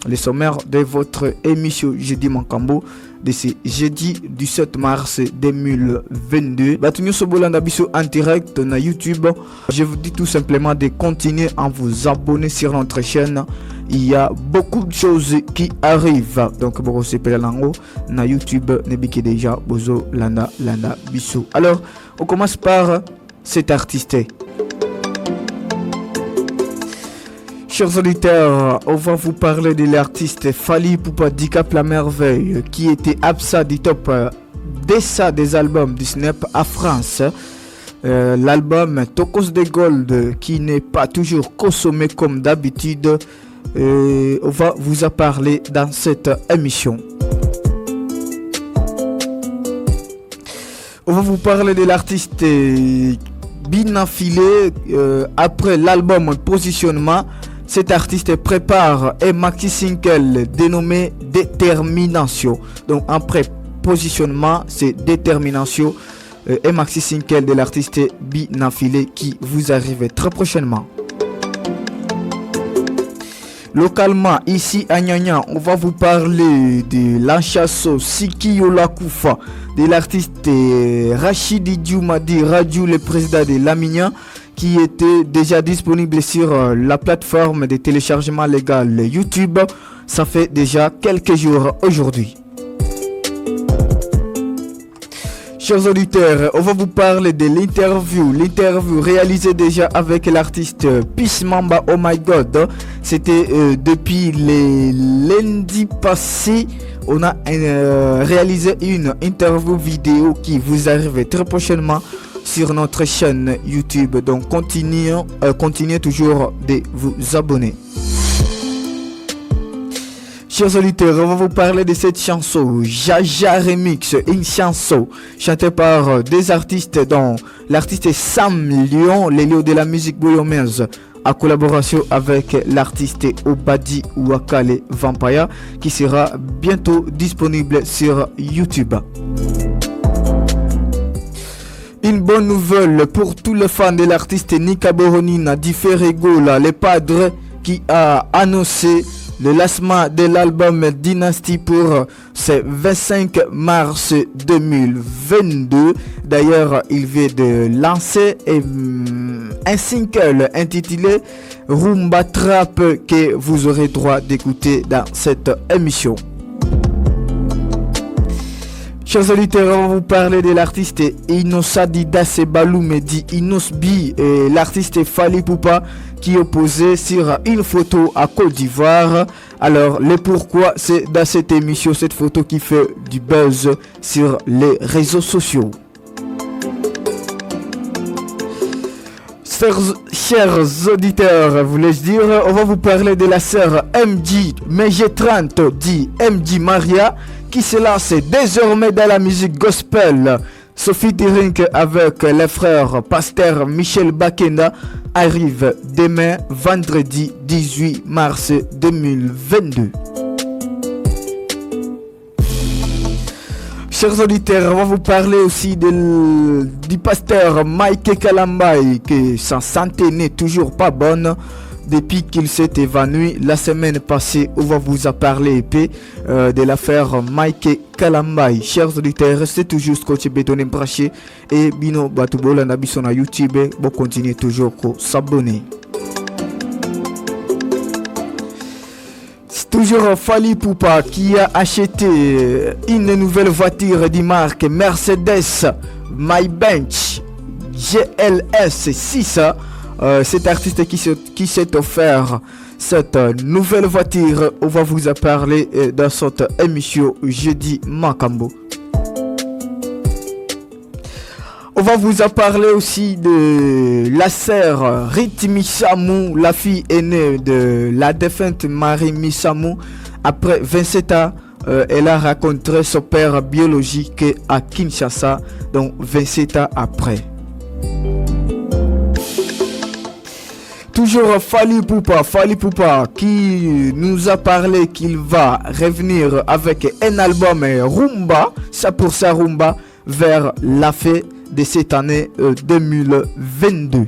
le sommaire de votre émission Jeudi Makambo de ce jeudi du 7 mars 2022. Batunyo Sobolanda Biso en direct na YouTube. Je vous dis tout simplement de continuer à vous abonner sur notre chaîne. Il y a beaucoup de choses qui arrivent. Donc, bon, c'est Pelango na YouTube. Nebiki déjà Bozo Landa Biso. Alors, on commence par cet artiste. Chers auditeurs, on va vous parler de l'artiste Fally Ipupa Dicap la merveille qui était absent du top des albums du Snap à France. L'album Tokos de Gold qui n'est pas toujours consommé comme d'habitude. On va vous en parler dans cette émission. On va vous parler de l'artiste Binafilé après l'album Positionnement. Cet artiste prépare un maxi single dénommé Détermination. Donc après Positionnement, c'est Détermination. Un maxi single de l'artiste Binafilé qui vous arrive très prochainement. Localement, ici à Nyanya, on va vous parler de Lanchasso Sikiyo Lakoufa, de l'artiste Rachidi Dioumadi Radio, le président de Lamignan, qui était déjà disponible sur la plateforme de téléchargement légal YouTube. Ça fait déjà quelques jours aujourd'hui. Chers auditeurs, on va vous parler de l'interview réalisée déjà avec l'artiste Peace Mamba Oh My God. C'était depuis les lundis passés. On a réalisé une interview vidéo qui vous arrive très prochainement sur notre chaîne YouTube. Donc continuez toujours de vous abonner. Chers auditeurs, on va vous parler de cette chanson Jaja Remix, une chanson chantée par des artistes dont l'artiste Sam Lyon, les lieux de la musique bouillonnaise, en collaboration avec l'artiste Obadi Wakale Vampire, qui sera bientôt disponible sur YouTube. Une bonne nouvelle pour tous les fans de l'artiste Nika Boronina di Ferregola, le padre qui a annoncé le lancement de l'album Dynasty pour ce 25 mars 2022. D'ailleurs, il vient de lancer un single intitulé Rumba Trap que vous aurez droit d'écouter dans cette émission. Chers auditeurs, on va vous parler de l'artiste Inossadida Sebalou Medi Inosbi et l'artiste Fally Ipupa qui est posé sur une photo à Côte d'Ivoire. Alors, le pourquoi, c'est dans cette émission, cette photo qui fait du buzz sur les réseaux sociaux. Chers auditeurs, voulais-je dire, on va vous parler de la sœur MJ MG30 dit MJ Maria qui se lance désormais dans la musique gospel. Sophie Dirink avec les frères Pasteur Michel Bakenda arrive demain vendredi 18 mars 2022. Chers auditeurs, on va vous parler aussi du pasteur Mike Kalambai, que sa santé n'est toujours pas bonne depuis qu'il s'est évanoui la semaine passée. On va vous en parler de l'affaire Mike Kalambai. Chers auditeurs, restez toujours scotché bétonné branché et bino batubola nabiso na YouTube. Bon, continuez toujours à s'abonner. Toujours Fally Ipupa qui a acheté une nouvelle voiture de marque Mercedes My-Benz GLS 6. Cet artiste qui s'est offert cette nouvelle voiture, on va vous en parler dans cette émission Jeudi Makambo. On va vous en parler aussi de la sœur Riti Misamou, la fille aînée de la défunte Marie Misamou. Après 27 ans, elle a rencontré son père biologique à Kinshasa, donc 27 ans après. Toujours Fally Ipupa qui nous a parlé qu'il va revenir avec un album Rumba, ça pour sa Rumba, vers la fin de cette année 2022.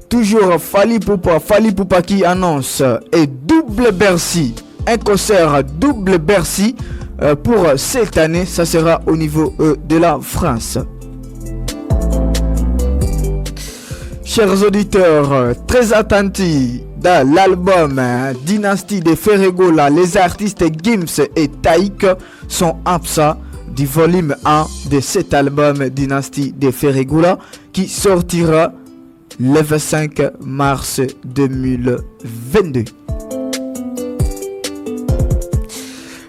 Toujours Fally Ipupa qui annonce et double Bercy, un concert double Bercy pour cette année, ça sera au niveau de la France. Chers auditeurs, très attentifs dans l'album Dynastie de Ferregola, les artistes Gims et Taïk sont absents du volume 1 de cet album Dynastie de Ferregola qui sortira le 25 mars 2022.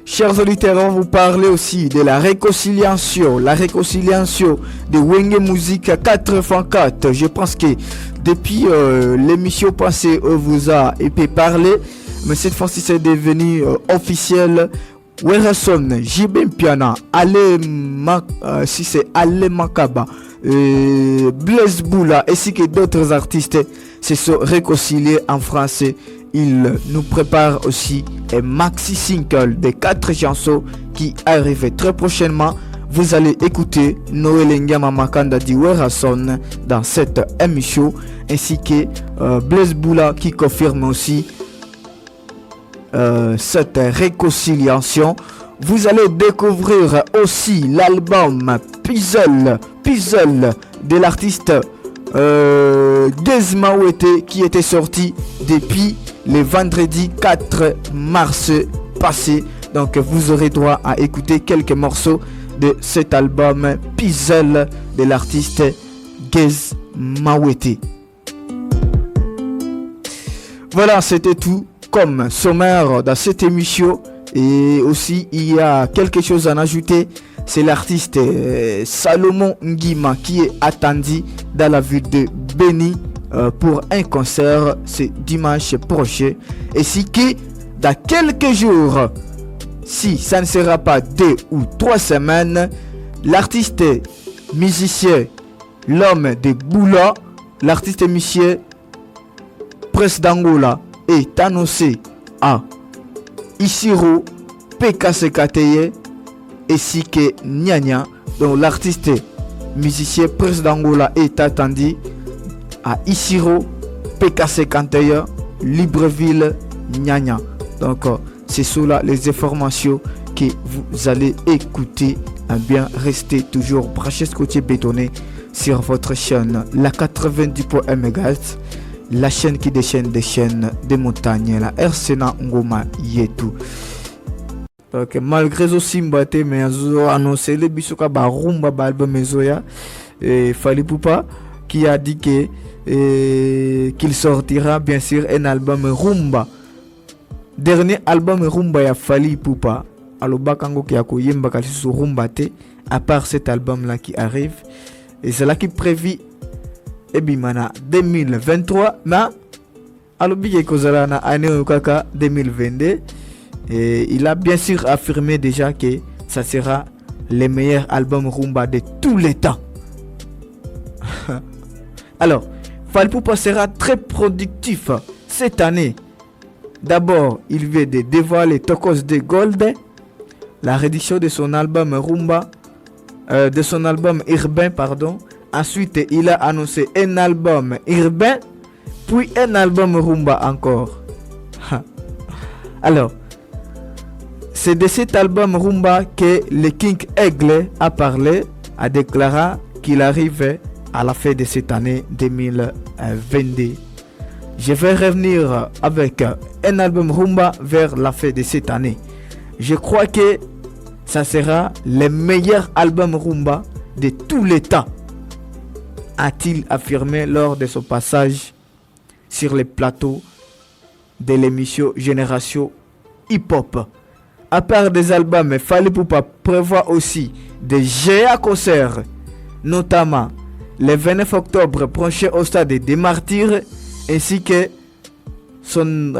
Chers auditeurs, on vous parler aussi de la réconciliation de Wenge Music 4x4. Je pense que depuis l'émission passée, on vous a été parlé, mais cette fois-ci c'est devenu officiel. Werason, Jibem Piana, si c'est Ale Makaba, Blaise Boula ainsi que d'autres artistes se sont réconciliés en français. Il nous prépare aussi un maxi single de 4 chansons qui arrive très prochainement. Vous allez écouter Noël Ngama Makanda di Werason dans cette émission, ainsi que Blaise Boula qui confirme aussi cette réconciliation. Vous allez découvrir aussi l'album Puzzle de l'artiste Gez Mawete qui était sorti depuis le vendredi 4 mars passé. Donc vous aurez droit à écouter quelques morceaux de cet album Puzzle de l'artiste Gez Mawete. Voilà, c'était tout comme sommaire dans cette émission. Et aussi il y a quelque chose à ajouter, c'est l'artiste Salomon Ngima qui est attendu dans la ville de Beni pour un concert ce dimanche prochain, et si que dans quelques jours, si ça ne sera pas 2 ou 3 semaines, l'artiste musicien, l'homme de Boula, l'artiste musicien Prince d'Angola est annoncé à Isiro PKCKTE ainsi que Nyanya. Donc l'artiste musicien Prince d'Angola est attendu à Isiro PKCKTE Libreville Nyanya. Donc c'est cela les informations que vous allez écouter. Bien, restez toujours branchés côté bétonné sur votre chaîne la 90.1 MHz, la chaîne qui déchaîne des chaînes des montagnes, la RCNA Ngoma Yetu. Donc malgré ce Simbate, mais ont annoncé le bisoka ba rumba ba album Mezoya et Fally Ipupa qui a dit que qu'il sortira bien sûr un album rumba. Dernier album rumba ya Fally Ipupa. Alors bakango qui a koyemba kali sur rumba te, à part cet album là qui arrive, et c'est là qui prévu ebimana 2023 na alobi kozala na année okaka 2022, et il a bien sûr affirmé déjà que ça sera le meilleur album rumba de tous les temps. Alors Fally Ipupa sera très productif cette année. D'abord il vient de dévoiler Tokos de Gold, la réédition de son album rumba, de son album urbain pardon. Ensuite, il a annoncé un album urbain, puis un album rumba encore. Alors, c'est de cet album rumba que le King Aigle a parlé, a déclaré qu'il arrive à la fin de cette année 2022. Je vais revenir avec un album rumba vers la fin de cette année. Je crois que ça sera le meilleur album rumba de tous les temps, a-t-il affirmé lors de son passage sur les plateaux de l'émission Génération Hip Hop. À part des albums, Fally Ipupa prévoit aussi des géants concerts, notamment le 29 octobre prochain au stade des Martyrs, ainsi que son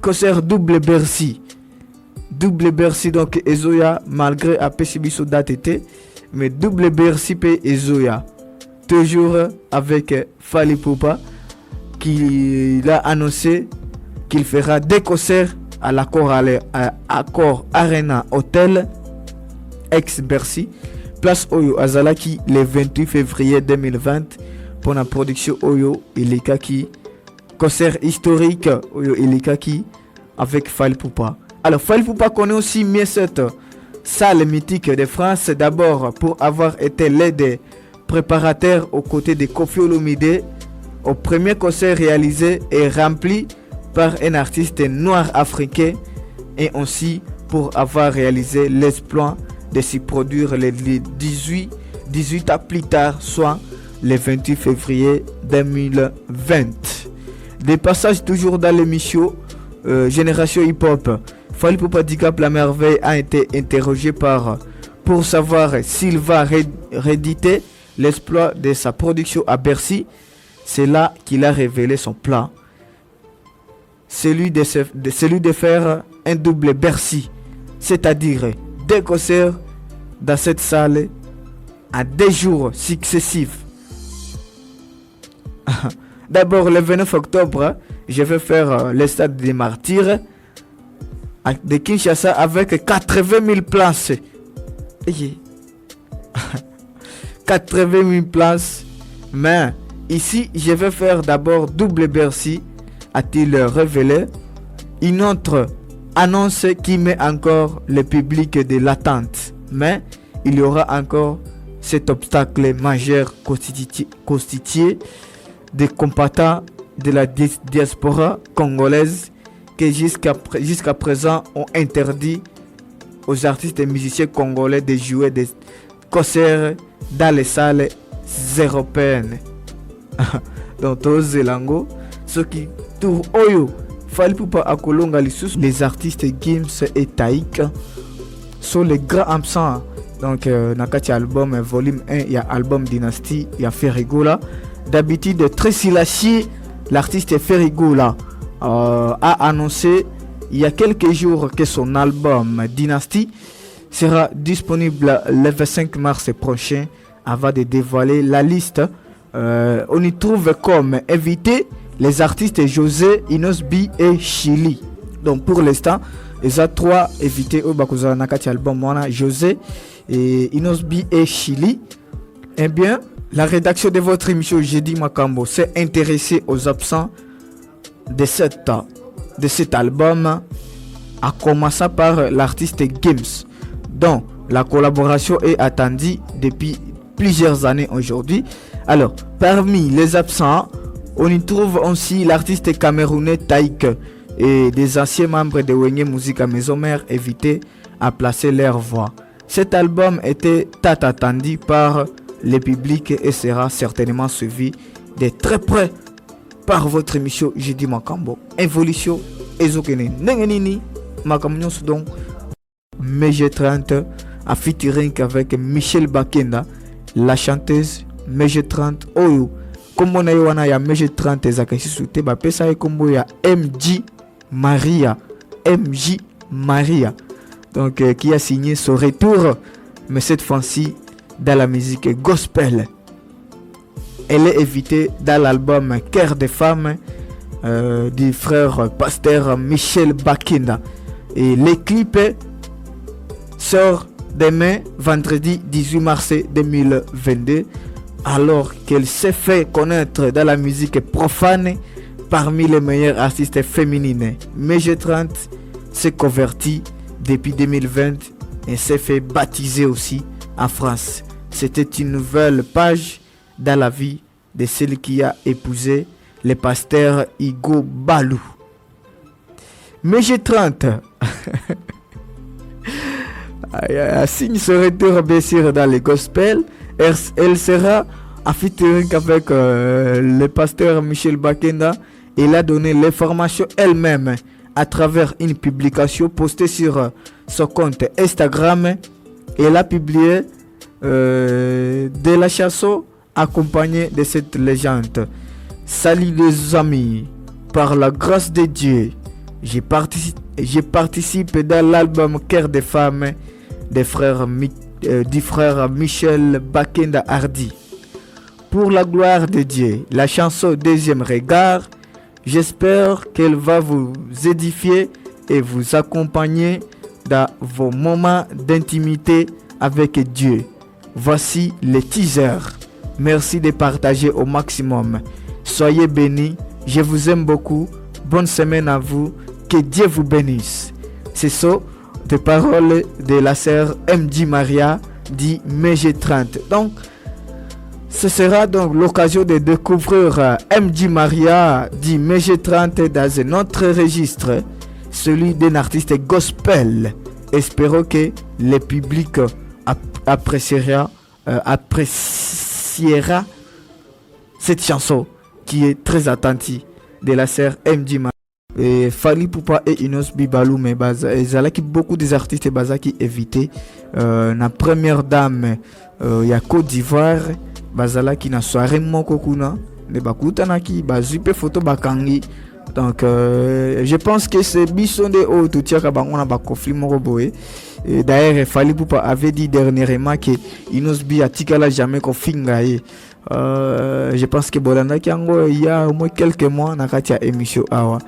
concert Double Bercy. Double Bercy donc Ezoya, malgré APCB date été, mais Double Bercy P Ezoya, toujours avec Fally Ipupa, qui a annoncé qu'il fera des concerts à l'Accor Arena Hotel ex Bercy, place Oyo Azalaki le 28 février 2020 pour la production Oyo Elekaki. Concert historique Oyo Elekaki avec Fally Ipupa. Alors Fally Ipupa connaît aussi mieux cette salle mythique de France, d'abord pour avoir été l'un des préparateurs aux côtés de Koffi Olomide au premier concert réalisé et rempli par un artiste noir africain, et aussi pour avoir réalisé l'exploit de s'y produire le 18 ans plus tard, soit le 28 février 2020. Des passages toujours dans l'émission Génération Hip Hop. Fally Ipupa Dicap La Merveille a été interrogé pour savoir s'il va rééditer l'exploit de sa production à Bercy. C'est là qu'il a révélé son plan, celui de faire un double Bercy, c'est-à-dire deux concerts dans cette salle à 2 jours successifs. D'abord, le 29 octobre, je vais faire le stade des Martyrs de Kinshasa avec 80 000 places. 80 000 places. Mais ici, je vais faire d'abord double Bercy, a-t-il révélé. Une autre annonce qui met encore le public de l'attente. Mais il y aura encore cet obstacle majeur constitué des combattants de la diaspora congolaise qui jusqu'à présent ont interdit aux artistes et musiciens congolais de jouer des concerts dans les salles européennes. Donc Zelango, ceux qui tournent Oyo Fally Ipupa Akolonga Lissus, les artistes Gims et Taïk sont les grands absents. Donc nakati album volume 1, il y a album Dynasty, il y a Ferrigola. D'habitude Tracy Lachier, l'artiste Ferrigola a annoncé il y a quelques jours que son album Dynasty sera disponible le 25 mars prochain. Avant de dévoiler la liste, on y trouve comme invité les artistes José, Inosbi et Chili. Donc pour l'instant, il y a 3 invités au Bakuza Nakati album, José et Inosbi et Chili. Eh bien, la rédaction de votre émission Jeudi Makambo s'est intéressée aux absents de cet album, à commencer par l'artiste Gims, dont la collaboration est attendue depuis plusieurs années aujourd'hui. Alors, parmi les absents, on y trouve aussi l'artiste camerounais Taïk et des anciens membres de Wenge Musique à Maison Mère invités à placer leur voix. Cet album était tant attendu par le public et sera certainement suivi de très près par votre émission Jeudi Makambo. Évolution Ezokene Nengenini Makamnyon Soudon Meje 30 a featuring avec Michel Bakenda, la chanteuse Meje 30 Oyo. Comme on a eu Meje 30 ezakasi soute ba pesa e kombo ya MJ Maria. Donc qui a signé son retour, mais cette fois-ci dans la musique gospel. Elle est invitée dans l'album Cœur des femmes du frère pasteur Michel Bakenda. Et le clip sort demain, vendredi 18 mars 2022, alors qu'elle s'est fait connaître dans la musique profane parmi les meilleurs artistes féminines. Meje 30 s'est converti depuis 2020 et s'est fait baptiser aussi en France. C'était une nouvelle page dans la vie de celle qui a épousé le pasteur Igo Balou. Meje 30 signe ce retour bien sûr dans le gospel. Elle sera en featuring avec le pasteur Michel Bakenda. Elle a donné l'information elle-même à travers une publication postée sur son compte Instagram. Elle a publié de la chanson accompagnée de cette légende. Salut les amis, par la grâce de Dieu, j'ai participé dans l'album Cœur des femmes du frère Michel Bakenda Hardy. Pour la gloire de Dieu, la chanson Deuxième Regard, j'espère qu'elle va vous édifier et vous accompagner dans vos moments d'intimité avec Dieu. Voici les teasers. Merci de partager au maximum. Soyez bénis. Je vous aime beaucoup. Bonne semaine à vous. Que Dieu vous bénisse. C'est ça, des paroles de la sœur MJ Maria dit MG30. Donc, ce sera donc l'occasion de découvrir MJ Maria dit MG30 dans un autre registre, celui d'un artiste gospel. Espérons que le public appréciera cette chanson qui est très attentive de la sœur MJ Maria. Et Fally Ipupa et Inos Bibalou mais ezalaki beaucoup des artistes bazaki évité na première dame ya Côte d'Ivoire bazalaki na soirée moko kuna ne bakutanaki bazupe photo bakangi. Donc je pense que c'est bisonde o tutiaka bango na ba conflit moko boye. D'ailleurs Fally Ipupa avait dit dernièrement que Inos Bi atikala jamais ko fingaye. Je pense que Bolanda Kiango il y a au moins quelques mois na kati ya émission awa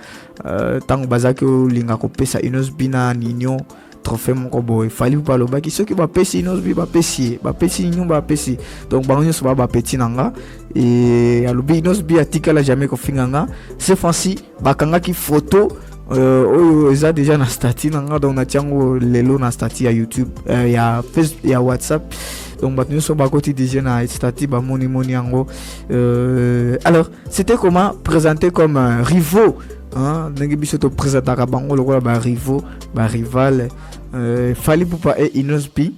tango bazaki linga ko pesa Inos Bina Nino trophée moko boy Fally Ipupa lobaki soki ba pesi Inos Bi ba pesi Nino ba pesi donc bango so ba petit nanga et alobi Inos Bi atikala jamais ko finganga cette fois-ci bakanga ki photo oyo eza déjà na statut nanga donc na tiango lelo na statut ya YouTube ya Facebook ya WhatsApp. Donc maintenant sur côté déjà na statut ba moni yango. Alors c'était comment présenté comme rivaux hein ndenge biso to présenter ka bango lokola ba rivaux ba rival Fally Ipupa et Inos Bi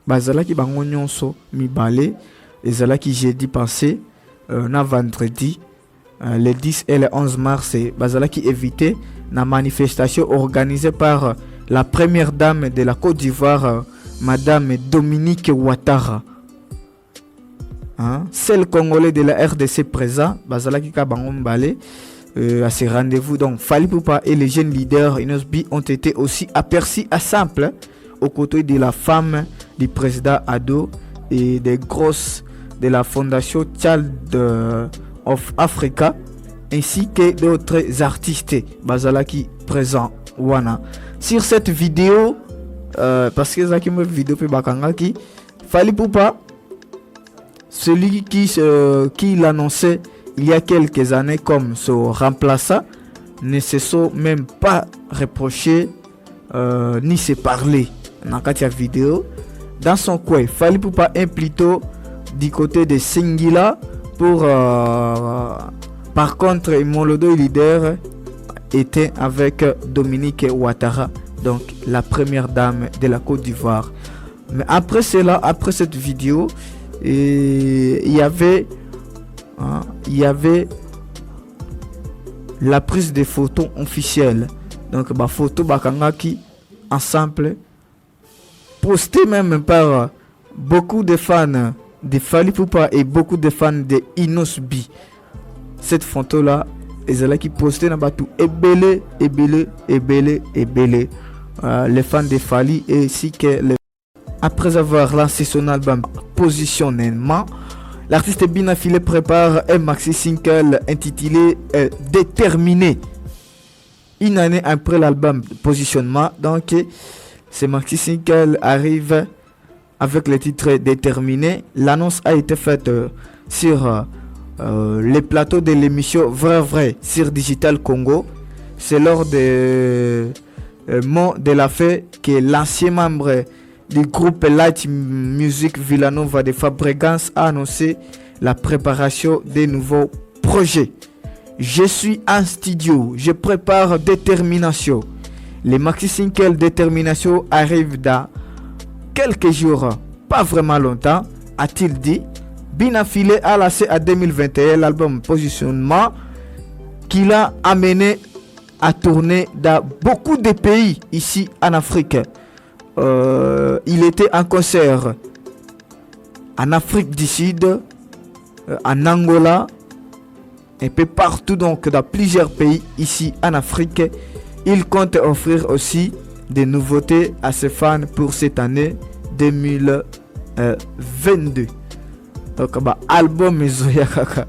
bazalaki bango nyonso mibale ezalaki jeudi passé na vendredi le 10 et le 11 mars bazalaki évité na manifestation organisée par la première dame de la Côte d'Ivoire Madame Dominique Ouattara, hein? Celle congolais de la RDC présent, bazalaki ka bango mbale à ces rendez-vous. Donc Fally Ipupa et les jeunes leaders Inos Bi ont été aussi aperçus à Sample aux côtés de la femme du président Ado et des grosses de la fondation Child of Africa ainsi que d'autres artistes bazalaki présents wana. Sur cette vidéo parce que Zaki me vidéo pe bakanga qui Fally Ipupa celui qui l'annonçait il y a quelques années comme son remplaçant ne se sont même pas reprochés ni se parler dans la vidéo. Dans son coin Fally Ipupa est plutôt du côté de Singila pour par contre Molodo leader était avec Dominique Ouattara, donc la première dame de la Côte d'Ivoire. Mais après cela, après cette vidéo, il y avait la prise de photos officielle. Donc ma photo bakangaki ensemble postée même par beaucoup de fans de Fally Ipupa et beaucoup de fans de Inos Bi. Cette photo là ezala qui posté na batu ebele les fans de Fally et ainsi que après avoir lancé son album Positionnement, l'artiste Bina Filé prépare un maxi single intitulé Déterminé. Une année après l'album Positionnement, donc ce maxi single arrive avec le titre Déterminé. L'annonce a été faite sur les plateaux de l'émission Vrai sur Digital Congo. C'est lors de mot de la fête que l'ancien membre du groupe Light Music Villanova de Fabregas a annoncé la préparation des nouveaux projets. Je suis en studio, je prépare Détermination. Les maxi single Détermination arrivent dans quelques jours, pas vraiment longtemps, a-t-il dit. Bina Filé a lancé en 2021 l'album Positionnement qu'il a amené à tourner dans beaucoup de pays ici en Afrique. Il était en concert en Afrique du Sud, en Angola, un peu partout, donc dans plusieurs pays ici en Afrique. Il compte offrir aussi des nouveautés à ses fans pour cette année 2022. Donc, album Zoya Kaka.